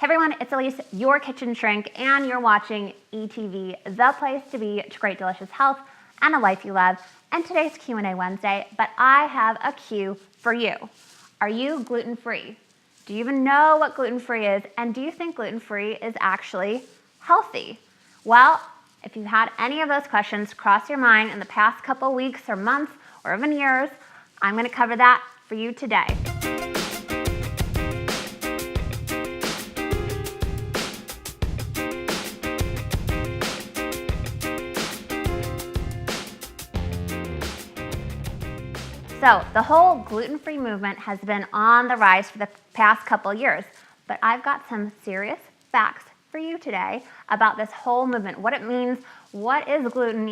Hey everyone, it's Elyse, your kitchen shrink, and you're watching ETV, the place to be to create delicious health and a life you love. And today's Q&A Wednesday, but I have a Q for you. Are you gluten-free? Do you even know what gluten-free is? And do you think gluten-free is actually healthy? Well, if you've had any of those questions cross your mind in the past couple weeks or months or even years, I'm going to cover that for you today. So the whole gluten-free movement has been on the rise for the past couple years, but I've got some serious facts for you today about this whole movement, what it means, what is gluten.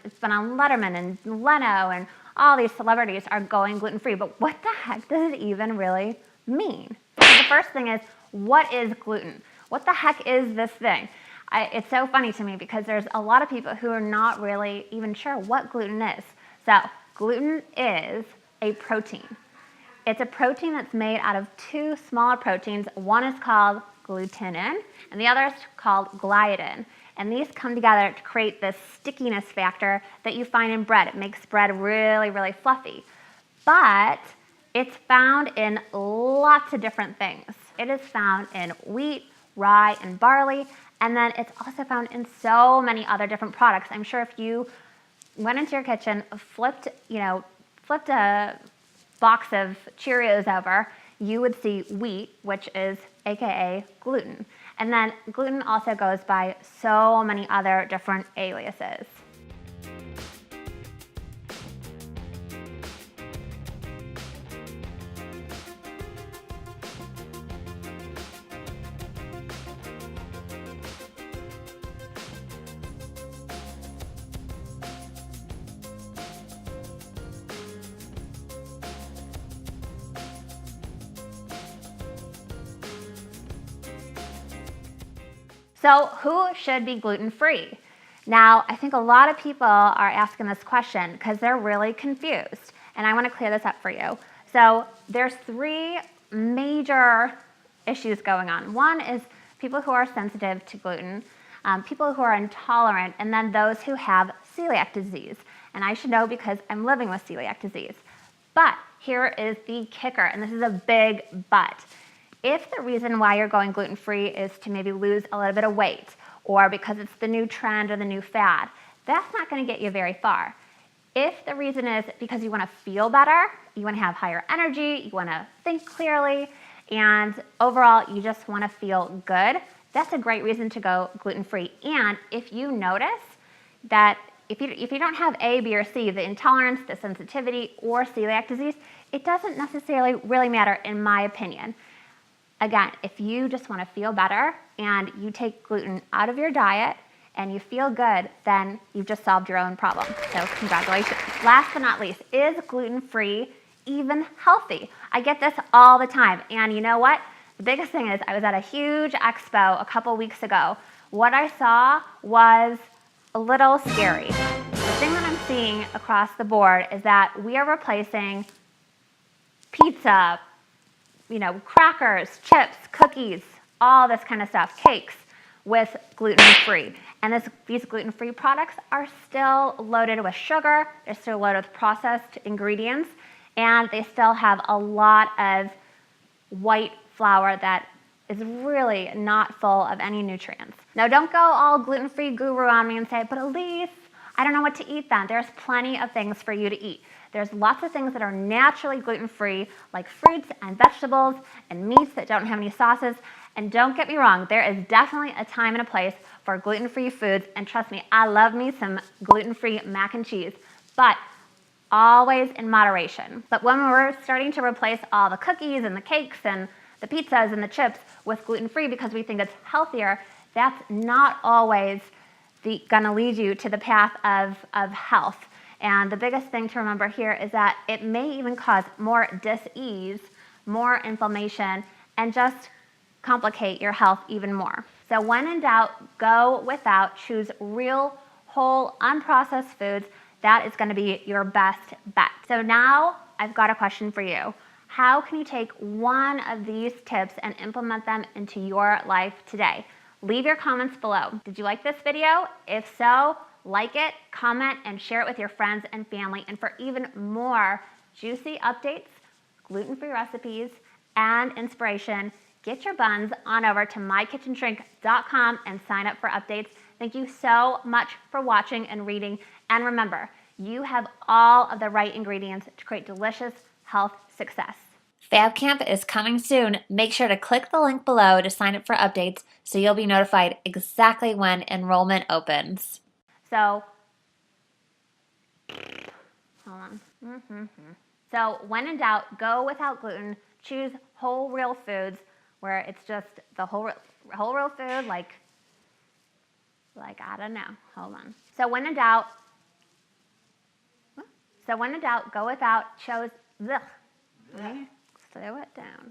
It's been on Letterman and Leno and all these celebrities are going gluten-free, but what the heck does it even really mean? So the first thing is, what is gluten? What the heck is this thing? It's so funny to me because there's a lot of people who are not really even sure what gluten is. So gluten is a protein. It's a protein that's made out of two smaller proteins. One is called glutenin, and the other is called gliadin. And these come together to create this stickiness factor that you find in bread. It makes bread really, really fluffy. But it's found in lots of different things. It is found in wheat, rye, and barley, and then it's also found in so many other different products. I'm sure if you went into your kitchen, flipped a box of Cheerios over, you would see wheat, which is AKA gluten. And then gluten also goes by so many other different aliases. So who should be gluten-free? Now, I think a lot of people are asking this question because they're really confused, and I want to clear this up for you. So there's three major issues going on. One is people who are sensitive to gluten, people who are intolerant, and then those who have celiac disease. And I should know because I'm living with celiac disease. But here is the kicker, and this is a big but. If the reason why you're going gluten-free is to maybe lose a little bit of weight or because it's the new trend or the new fad, that's not going to get you very far. If the reason is because you want to feel better, you want to have higher energy, you want to think clearly, and overall you just want to feel good, that's a great reason to go gluten-free. And if you notice that if you don't have A, B, or C, the intolerance, the sensitivity, or celiac disease, it doesn't necessarily really matter in my opinion. Again, if you just want to feel better and you take gluten out of your diet and you feel good, then you've just solved your own problem. So congratulations. Last but not least, is gluten-free even healthy? I get this all the time. And you know what? The biggest thing is I was at a huge expo a couple weeks ago. What I saw was a little scary. The thing that I'm seeing across the board is that we are replacing pizza, crackers, chips, cookies, all this kind of stuff, cakes, with gluten-free. And these gluten-free products are still loaded with sugar, they're still loaded with processed ingredients, and they still have a lot of white flour that is really not full of any nutrients. Now, don't go all gluten-free guru on me and say, but Elyse, I don't know what to eat then. There's plenty of things for you to eat. There's lots of things that are naturally gluten-free, like fruits and vegetables and meats that don't have any sauces. And don't get me wrong, there is definitely a time and a place for gluten-free foods. And trust me, I love me some gluten-free mac and cheese, but always in moderation. But when we're starting to replace all the cookies and the cakes and the pizzas and the chips with gluten-free because we think it's healthier, that's not always gonna lead you to the path of health. And the biggest thing to remember here is that it may even cause more dis-ease, more inflammation, and just complicate your health even more. So when in doubt, go without, choose real, whole, unprocessed foods. That is going to be your best bet. So now I've got a question for you. How can you take one of these tips and implement them into your life today? Leave your comments below. Did you like this video? If so, like it, comment, and share it with your friends and family. And for even more juicy updates, gluten-free recipes, and inspiration, get your buns on over to mykitchenshrink.com and sign up for updates. Thank you so much for watching and reading. And remember, you have all of the right ingredients to create delicious health success. Fab Camp is coming soon. Make sure to click the link below to sign up for updates so you'll be notified exactly when enrollment opens. So, hold on. So when in doubt, go without gluten. Choose whole real foods where it's just the whole real food, like I don't know. Hold on. So when in doubt, go without. Slow it down.